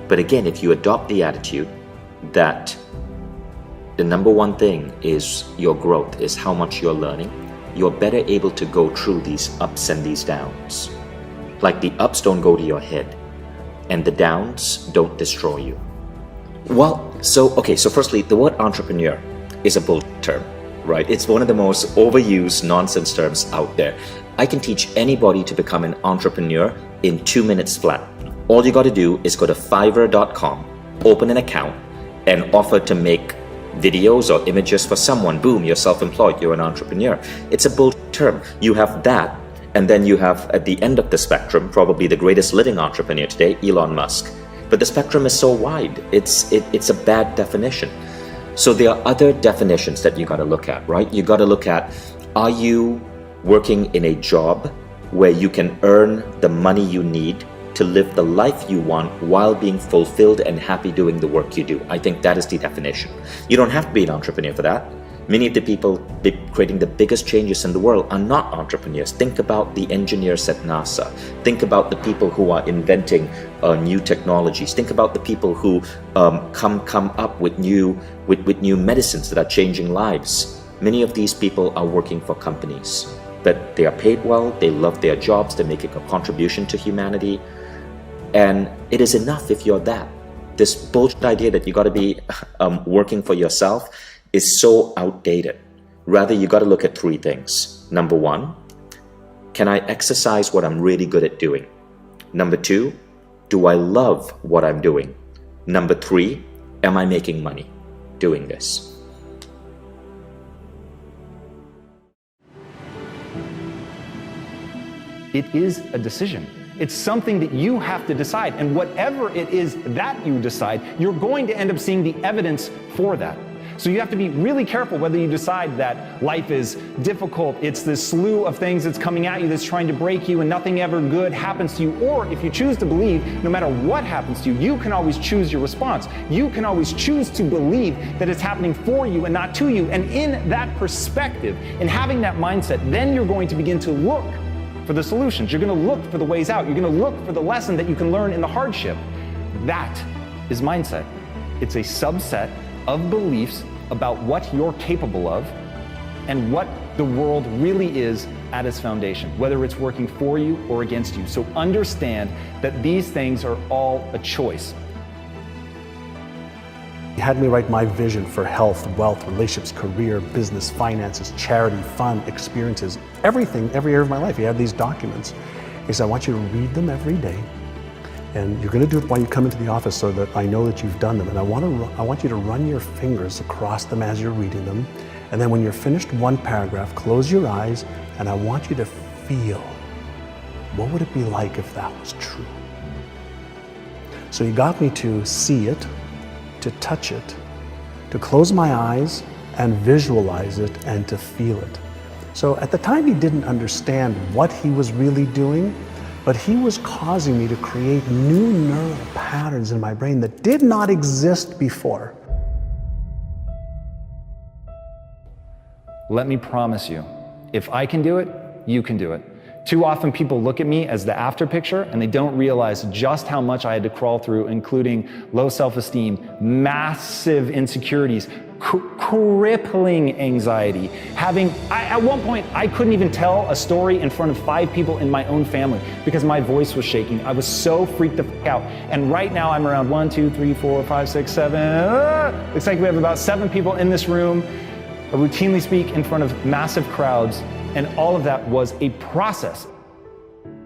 But again, if you adopt the attitude that the number one thing is your growth, is how much you're learning, you're better able to go through these ups and these downs. Like the ups don't go to your head, and the downs don't destroy you. Well, so firstly, the word entrepreneur is a bullshit term, right? It's one of the most overused nonsense terms out there. I can teach anybody to become an entrepreneur in 2 minutes flat. All you got to do is go to Fiverr.com, open an account, and offer to make videos or images for someone. Boom, you're self-employed, you're an entrepreneur. It's a bullshit term. You have that, and then you have at the end of the spectrum, probably the greatest living entrepreneur today, Elon Musk. But the spectrum is so wide, it's a bad definition. So there are other definitions that you got to look at, right? You got to look at, are you working in a job where you can earn the money you need to live the life you want while being fulfilled and happy doing the work you do? I think that is the definition. You don't have to be an entrepreneur for that. Many of the people creating the biggest changes in the world are not entrepreneurs. Think about the engineers at NASA. Think about the people who are inventing new technologies. Think about the people who come up with new medicines that are changing lives. Many of these people are working for companies, but they are paid well, they love their jobs, they're making a contribution to humanity. And it is enough if you're that. This bullshit idea that you got to be working for yourself is so outdated. Rather, you got to look at 3 things. Number 1, can I exercise what I'm really good at doing? Number 2, do I love what I'm doing? Number 3, am I making money doing this?
It is a decision. It's something that you have to decide. And whatever it is that you decide, you're going to end up seeing the evidence for that. So you have to be really careful whether you decide that life is difficult, it's this slew of things that's coming at you that's trying to break you and nothing ever good happens to you, or if you choose to believe, no matter what happens to you, you can always choose your response. You can always choose to believe that it's happening for you and not to you. And in that perspective, in having that mindset, then you're going to begin to look for the solutions. You're going to look for the ways out. You're going to look for the lesson that you can learn in the hardship. That is mindset. It's a subset of beliefs about what you're capable of and what the world really is at its foundation, whether it's working for you or against you. So understand that these things are all a choice.
He had me write my vision for health, wealth, relationships, career, business, finances, charity, fun, experiences, everything, every area of my life. He had these documents. He said, I want you to read them every day, and you're going to do it while you come into the office so that I know that you've done them. And I want you to run your fingers across them as you're reading them. And then when you're finished one paragraph, close your eyes, and I want you to feel, what would it be like if that was true? So he got me to see it, to touch it, to close my eyes and visualize it, and to feel it. So at the time he didn't understand what he was really doing, but he was causing me to create new neural patterns in my brain that did not exist before.
Let me promise you, if I can do it, you can do it. Too often people look at me as the after picture and they don't realize just how much I had to crawl through, including low self-esteem, massive insecurities, crippling anxiety, at one point, I couldn't even tell a story in front of 5 people in my own family because my voice was shaking. I was so freaked the fuck out. And right now I'm around 1, 2, 3, 4, 5, 6, 7, looks like we have about 7 people in this room. I routinely speak in front of massive crowds, and all of that was a process.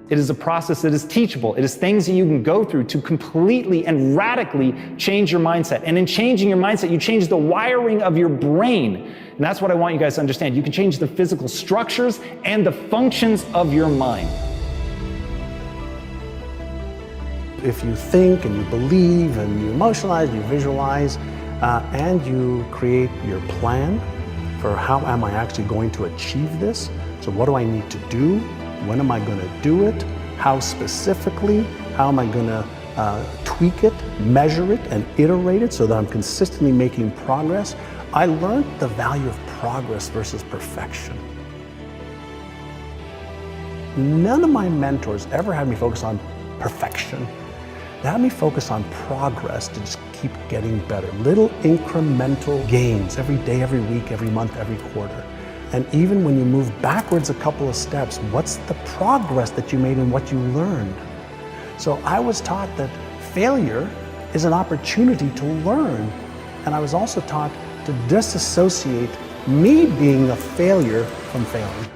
It is a process that is teachable. It is things that you can go through to completely and radically change your mindset. And in changing your mindset, you change the wiring of your brain. And that's what I want you guys to understand. You can change the physical structures and the functions of your mind.
If you think and you believe and you emotionalize, you visualize, and you create your plan for how am I actually going to achieve this? So what do I need to do? When am I going to do it? How specifically? How am I going to tweak it, measure it, and iterate it so that I'm consistently making progress? I learned the value of progress versus perfection. None of my mentors ever had me focus on perfection. They had me focus on progress to just keep getting better. Little incremental gains every day, every week, every month, every quarter. And even when you move backwards a couple of steps, what's the progress that you made in what you learned? So I was taught that failure is an opportunity to learn. And I was also taught to disassociate me being a failure from failing.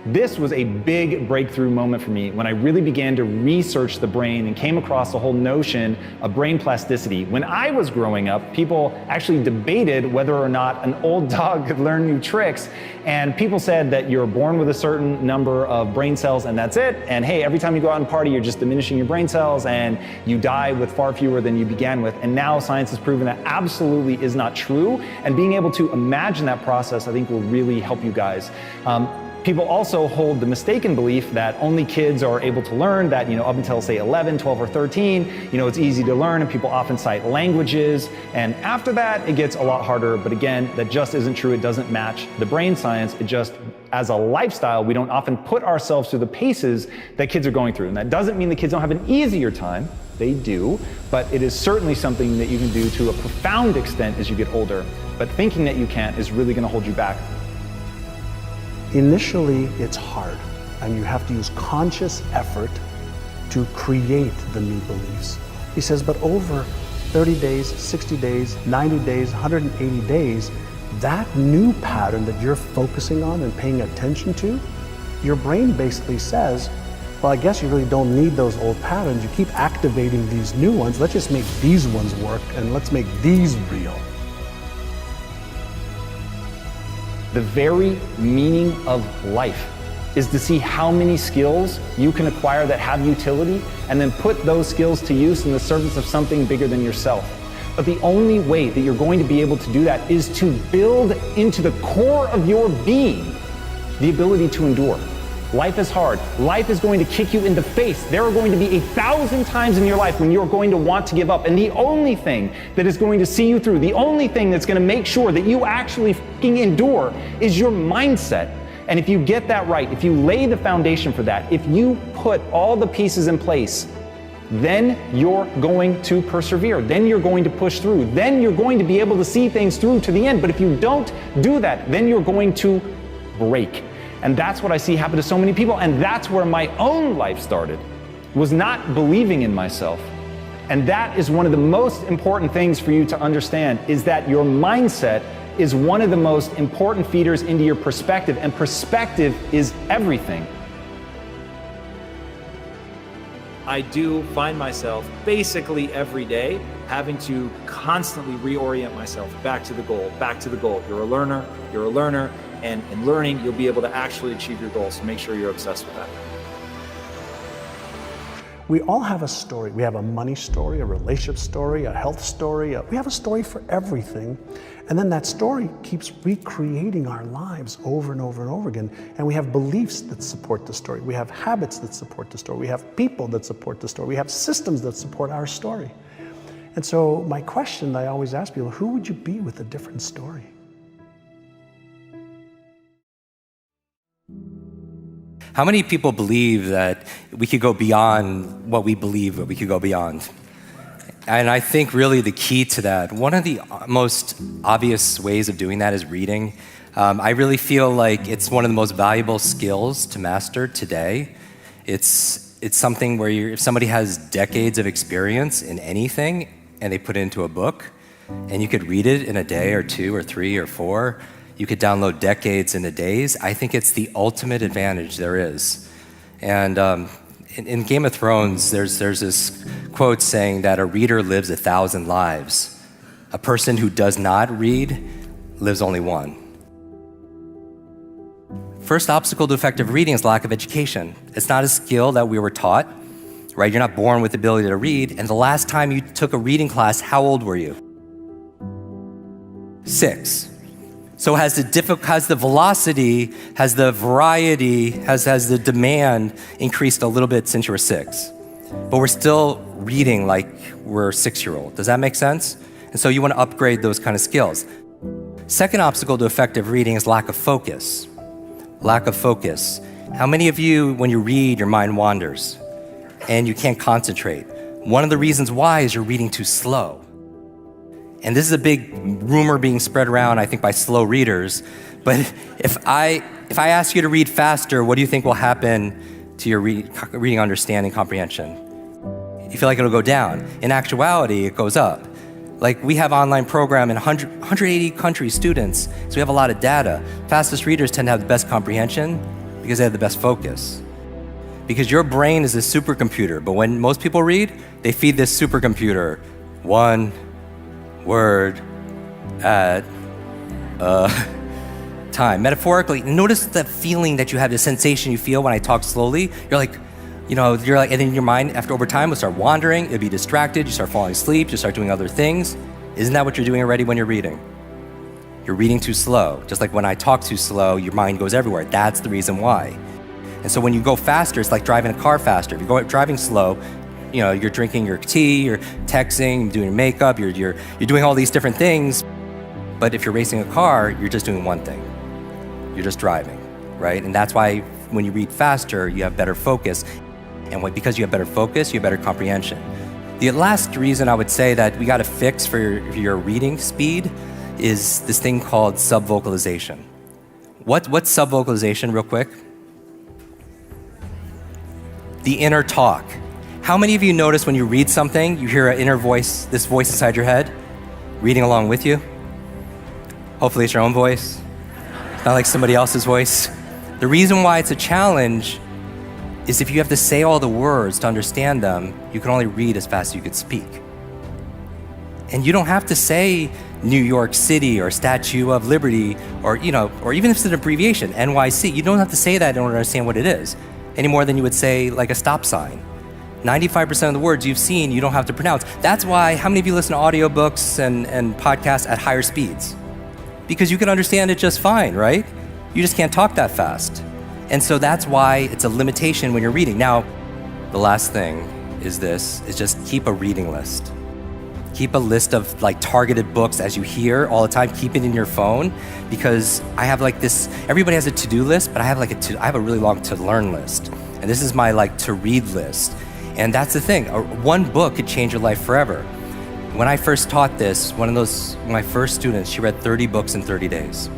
This was a big breakthrough moment for me when I really began to research the brain and came across the whole notion of brain plasticity. When I was growing up, people actually debated whether or not an old dog could learn new tricks. And people said that you're born with a certain number of brain cells and that's it. And hey, every time you go out and party, you're just diminishing your brain cells and you die with far fewer than you began with. And now science has proven that absolutely is not true. And being able to imagine that process, I think, will really help you guys. People also hold the mistaken belief that only kids are able to learn, that, up until say 11, 12, or 13, it's easy to learn, and people often cite languages. And after that, it gets a lot harder. But again, that just isn't true. It doesn't match the brain science. It just, as a lifestyle, we don't often put ourselves through the paces that kids are going through. And that doesn't mean the kids don't have an easier time. They do, but it is certainly something that you can do to a profound extent as you get older. But thinking that you can't is really going to hold you back.
Initially, it's hard, and you have to use conscious effort to create the new beliefs. He says, but over 30 days, 60 days, 90 days, 180 days, that new pattern that you're focusing on and paying attention to, your brain basically says, well, I guess you really don't need those old patterns. You keep activating these new ones. Let's just make these ones work, and let's make these real.
The very meaning of life is to see how many skills you can acquire that have utility and then put those skills to use in the service of something bigger than yourself. But the only way that you're going to be able to do that is to build into the core of your being the ability to endure. Life is hard. Life is going to kick you in the face. There are going to be 1,000 times in your life when you're going to want to give up. And the only thing that is going to see you through, the only thing that's going to make sure that you actually fucking endure is your mindset. And if you get that right, if you lay the foundation for that, if you put all the pieces in place, then you're going to persevere. Then you're going to push through. Then you're going to be able to see things through to the end. But if you don't do that, then you're going to break. And that's what I see happen to so many people. And that's where my own life started, was not believing in myself. And that is one of the most important things for you to understand, is that your mindset is one of the most important feeders into your perspective. And perspective is everything.
I do find myself basically every day having to constantly reorient myself back to the goal, back to the goal. You're a learner, and in learning, you'll be able to actually achieve your goals. So make sure you're obsessed with that.
We all have a story. We have a money story, a relationship story, a health story. We have a story for everything. And then that story keeps recreating our lives over and over and over again. And we have beliefs that support the story. We have habits that support the story. We have people that support the story. We have systems that support our story. And so my question that I always ask people, who would you be with a different story?
How many people believe that we could go beyond what we believe that we could go beyond? And I think really the key to that, one of the most obvious ways of doing that is reading. I really feel like it's one of the most valuable skills to master today. It's something where if somebody has decades of experience in anything and they put it into a book, and you could read it in a day or 2 or 3 or 4, you could download decades into days. I think it's the ultimate advantage there is. And in Game of Thrones, there's this quote saying that a reader lives 1,000 lives. A person who does not read lives only one. First obstacle to effective reading is lack of education. It's not a skill that we were taught, right? You're not born with the ability to read. And the last time you took a reading class, how old were you? 6. So has the velocity, has the variety, has the demand increased a little bit since you were 6? But we're still reading like we're a 6-year-old. Does that make sense? And so you want to upgrade those kind of skills. Second obstacle to effective reading is lack of focus. Lack of focus. How many of you, when you read, your mind wanders and you can't concentrate? One of the reasons why is you're reading too slow. And this is a big rumor being spread around, I think, by slow readers. But if I ask you to read faster, what do you think will happen to your reading understanding comprehension? You feel like it'll go down. In actuality, it goes up. Like, we have online program in 180 countries, students, so we have a lot of data. Fastest readers tend to have the best comprehension because they have the best focus. Because your brain is a supercomputer, but when most people read, they feed this supercomputer one word at a time. Metaphorically, notice the feeling that you have, the sensation you feel when I talk slowly. You're like, and then your mind, over time, will start wandering, it'll be distracted, you start falling asleep, you start doing other things. Isn't that what you're doing already when you're reading? You're reading too slow. Just like when I talk too slow, your mind goes everywhere. That's the reason why. And so when you go faster, it's like driving a car faster. If you're driving slow, you're drinking your tea, you're texting, you're doing your makeup, you're doing all these different things. But if you're racing a car, you're just doing one thing. You're just driving, right? And that's why when you read faster, you have better focus. And because you have better focus, you have better comprehension. The last reason I would say that we got to fix for your reading speed is this thing called subvocalization. What's subvocalization, real quick? The inner talk. How many of you notice when you read something, you hear an inner voice, this voice inside your head, reading along with you? Hopefully it's your own voice, not like somebody else's voice. The reason why it's a challenge is if you have to say all the words to understand them, you can only read as fast as you could speak. And you don't have to say New York City or Statue of Liberty or even if it's an abbreviation, NYC. You don't have to say that in order to understand what it is, any more than you would say like a stop sign. 95% of the words you've seen, you don't have to pronounce. That's why, how many of you listen to audiobooks and podcasts at higher speeds? Because you can understand it just fine, right? You just can't talk that fast. And so that's why it's a limitation when you're reading. Now, the last thing is just keep a reading list. Keep a list of like targeted books as you hear all the time. Keep it in your phone, because I have like this, everybody has a to-do list, but I have a really long to-learn list. And this is my like to-read list. And that's the thing, one book could change your life forever. When I first taught this, my first students, she read 30 books in 30 days.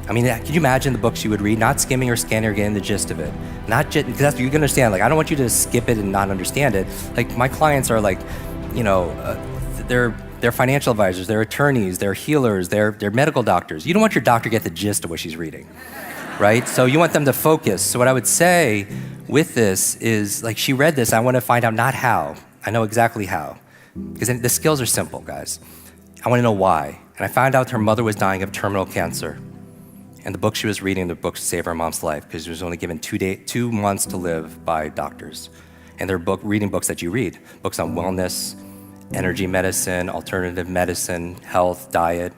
I mean, can you imagine the books you would read, not skimming or scanning or getting the gist of it? Not just, because that's what you can understand. Like, I don't want you to skip it and not understand it. Like, my clients are like, you know, they're financial advisors, they're attorneys, they're healers, they're medical doctors. You don't want your doctor to get the gist of what she's reading, right? So you want them to focus. So what I would say with this is, like, she read this, I want to find out not how. I know exactly how. Because the skills are simple, guys. I want to know why. And I found out her mother was dying of terminal cancer. And the book she was reading, the book to save her mom's life, because she was only given 2 months to live by doctors. And they're reading books that you read, books on wellness, energy medicine, alternative medicine, health, diet.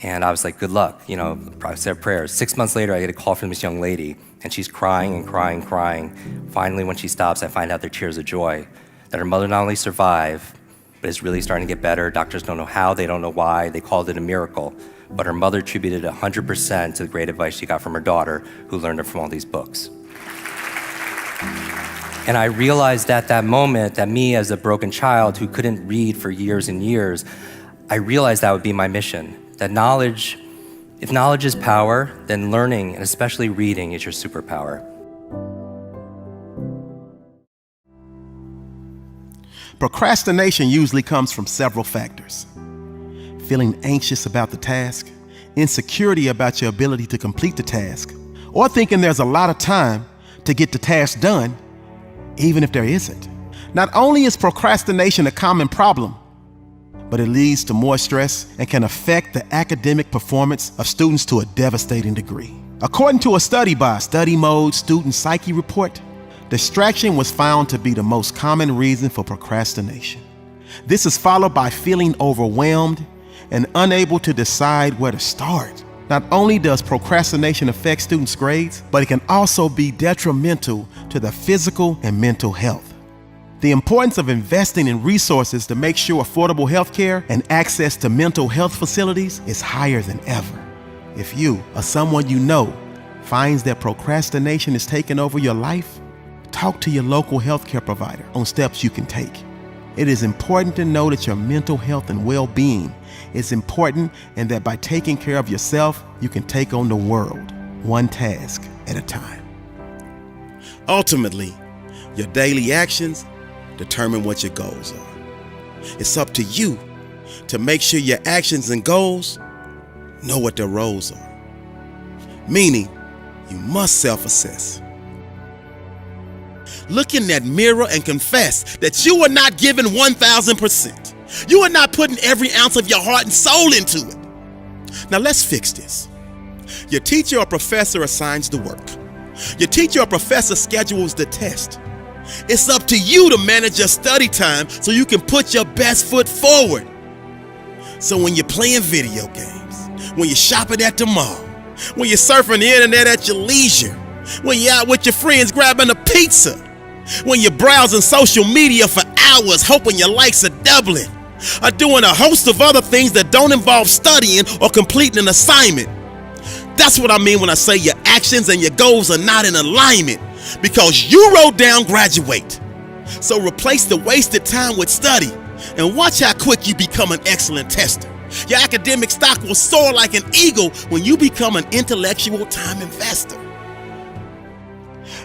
And I was like, good luck, you know, I said prayers. 6 months later, I get a call from this young lady, and she's crying and crying, crying. Finally, when she stops, I find out they're tears of joy, that her mother not only survived, but is really starting to get better. Doctors don't know how, they don't know why, they called it a miracle. But her mother attributed 100% to the great advice she got from her daughter, who learned it from all these books. And I realized at that moment that me, as a broken child who couldn't read for years and years, I realized that would be my mission. That knowledge, if knowledge is power, then learning, and especially reading, is your superpower.
Procrastination usually comes from several factors. Feeling anxious about the task, insecurity about your ability to complete the task, or thinking there's a lot of time to get the task done, even if there isn't. Not only is procrastination a common problem, but it leads to more stress and can affect the academic performance of students to a devastating degree. According to a study by Study Mode Student Psyche Report, distraction was found to be the most common reason for procrastination. This is followed by feeling overwhelmed and unable to decide where to start. Not only does procrastination affect students' grades, but it can also be detrimental to their physical and mental health. The importance of investing in resources to make sure affordable health care and access to mental health facilities is higher than ever. If you or someone you know finds that procrastination is taking over your life, talk to your local healthcare provider on steps you can take. It is important to know that your mental health and well-being is important, and that by taking care of yourself, you can take on the world, one task at a time. Ultimately, your daily actions determine what your goals are. It's up to you to make sure your actions and goals know what their roles are. Meaning, you must self-assess. Look in that mirror and confess that you are not giving 1,000%. You are not putting every ounce of your heart and soul into it. Now let's fix this. Your teacher or professor assigns the work. Your teacher or professor schedules the test. It's up to you to manage your study time so you can put your best foot forward. So when you're playing video games, when you're shopping at the mall, when you're surfing the internet at your leisure, when you're out with your friends grabbing a pizza, when you're browsing social media for hours hoping your likes are doubling, or doing a host of other things that don't involve studying or completing an assignment. That's what I mean when I say your actions and your goals are not in alignment, because you wrote down graduate. So replace the wasted time with study and watch how quick you become an excellent tester. Your academic stock will soar like an eagle when you become an intellectual time investor.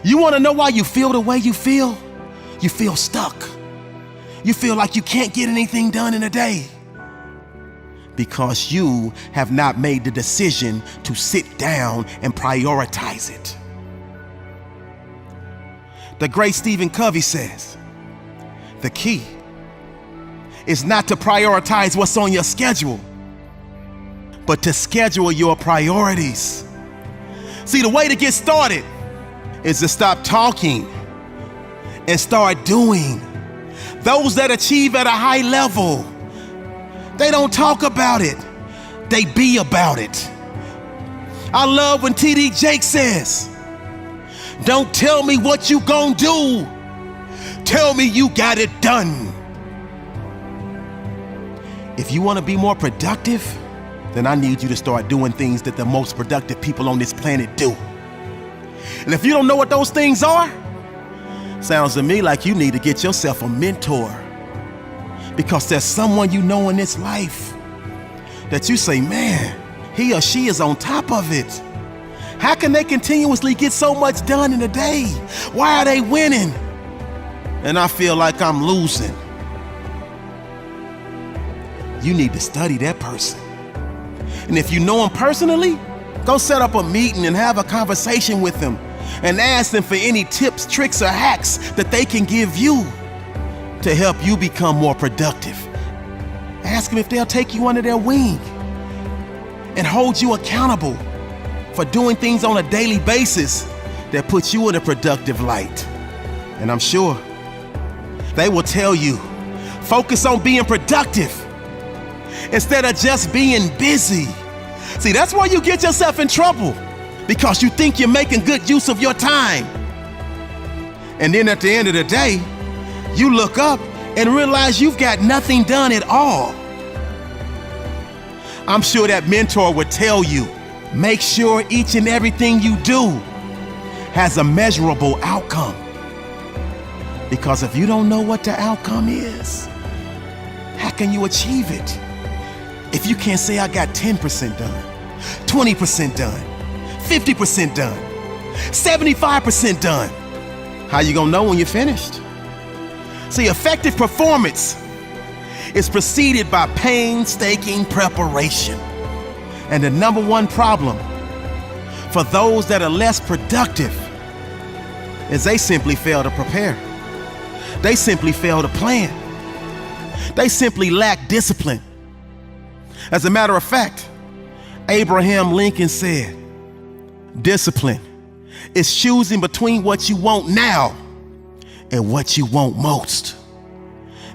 You want to know why you feel the way you feel? You feel stuck. You feel like you can't get anything done in a day. Because you have not made the decision to sit down and prioritize it. The great Stephen Covey says, the key is not to prioritize what's on your schedule, but to schedule your priorities. See, the way to get started is to stop talking and start doing. Those that achieve at a high level, they don't talk about it, they be about it. I love when TD Jakes says, don't tell me what you gonna do, tell me you got it done. If you want to be more productive, then I need you to start doing things that the most productive people on this planet do. And if you don't know what those things are, sounds to me like you need to get yourself a mentor. Because there's someone you know in this life that you say, man, he or she is on top of it. How can they continuously get so much done in a day? Why are they winning? And I feel like I'm losing. You need to study that person. And if you know them personally, go set up a meeting and have a conversation with them and ask them for any tips, tricks, or hacks that they can give you to help you become more productive. Ask them if they'll take you under their wing and hold you accountable for doing things on a daily basis that puts you in a productive light. And I'm sure they will tell you, focus on being productive instead of just being busy. See, that's why you get yourself in trouble, because you think you're making good use of your time. And then at the end of the day, you look up and realize you've got nothing done at all. I'm sure that mentor would tell you, make sure each and everything you do has a measurable outcome. Because if you don't know what the outcome is, how can you achieve it? If you can't say I got 10% done, 20% done, 50% done, 75% done, how you gonna know when you're finished? See, effective performance is preceded by painstaking preparation. And the number one problem for those that are less productive is they simply fail to prepare. They simply fail to plan. They simply lack discipline. As a matter of fact, Abraham Lincoln said, discipline is choosing between what you want now and what you want most.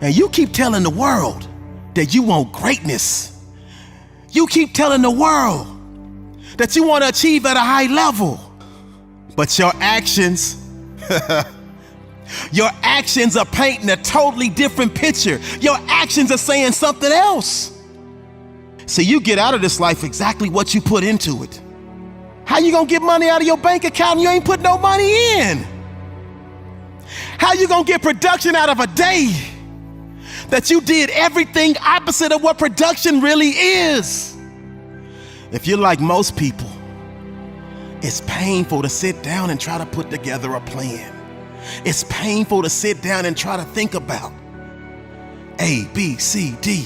And you keep telling the world that you want greatness. You keep telling the world that you want to achieve at a high level. But your actions, your actions are painting a totally different picture. Your actions are saying something else. So you get out of this life exactly what you put into it. How you gonna get money out of your bank account and you ain't put no money in? How you gonna get production out of a day that you did everything opposite of what production really is? If you're like most people, it's painful to sit down and try to put together a plan. It's painful to sit down and try to think about A, B, C, D,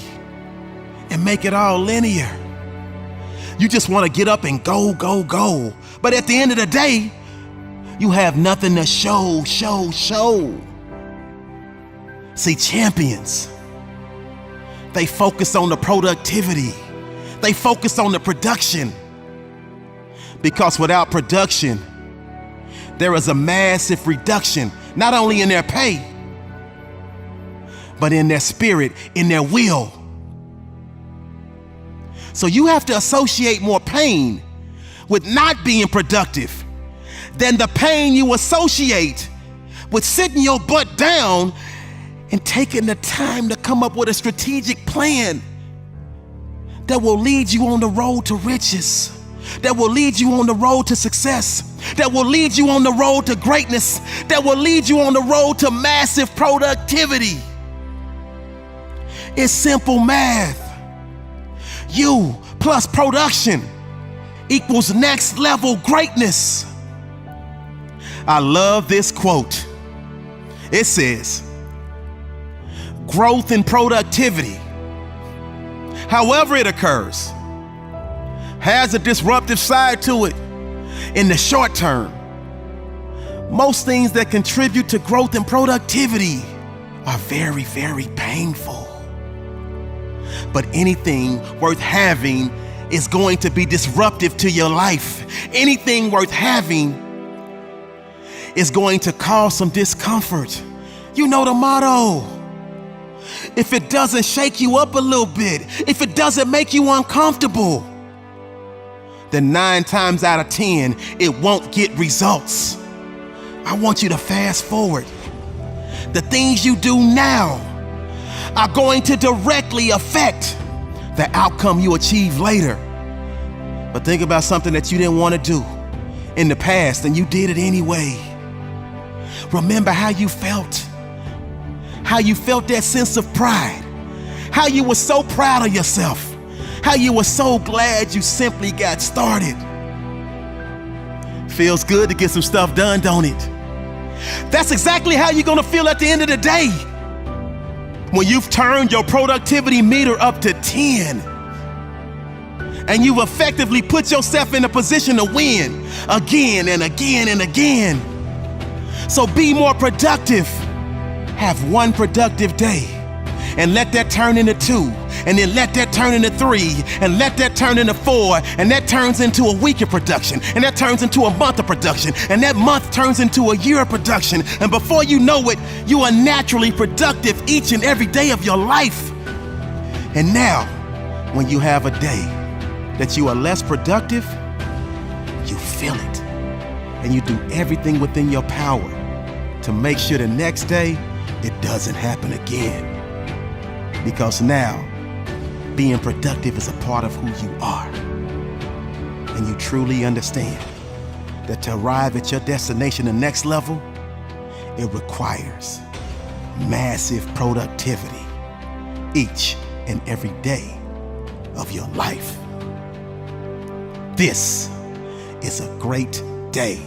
and make it all linear. You just want to get up and go, go, go. But at the end of the day, you have nothing to show. See, champions, they focus on the productivity. They focus on the production. Because without production, there is a massive reduction, not only in their pay, but in their spirit, in their will. So you have to associate more pain with not being productive than the pain you associate with sitting your butt down and taking the time to come up with a strategic plan that will lead you on the road to riches, that will lead you on the road to success, that will lead you on the road to greatness, that will lead you on the road to massive productivity. It's simple math. You plus production equals next level greatness. I love this quote. It says, growth and productivity, however it occurs, has a disruptive side to it in the short term. Most things that contribute to growth and productivity are very, very painful. But anything worth having is going to be disruptive to your life. Anything worth having is going to cause some discomfort. You know the motto. If it doesn't shake you up a little bit, if it doesn't make you uncomfortable, then 9 times out of 10, it won't get results. I want you to fast forward. The things you do now are going to directly affect the outcome you achieve later. But think about something that you didn't want to do in the past and you did it anyway. Remember how you felt. How you felt that sense of pride. How you were so proud of yourself. How you were so glad you simply got started. Feels good to get some stuff done, don't it? That's exactly how you're gonna feel at the end of the day. When you've turned your productivity meter up to 10 and you've effectively put yourself in a position to win again and again and again. So be more productive. Have one productive day and let that turn into 2, and then let that turn into 3, and let that turn into 4, and that turns into a week of production, and that turns into a month of production, and that month turns into a year of production, and before you know it, you are naturally productive each and every day of your life. And now, when you have a day that you are less productive, you feel it, and you do everything within your power to make sure the next day it doesn't happen again. Because now, being productive is a part of who you are. And you truly understand that to arrive at your destination, the next level, it requires massive productivity each and every day of your life. This is a great day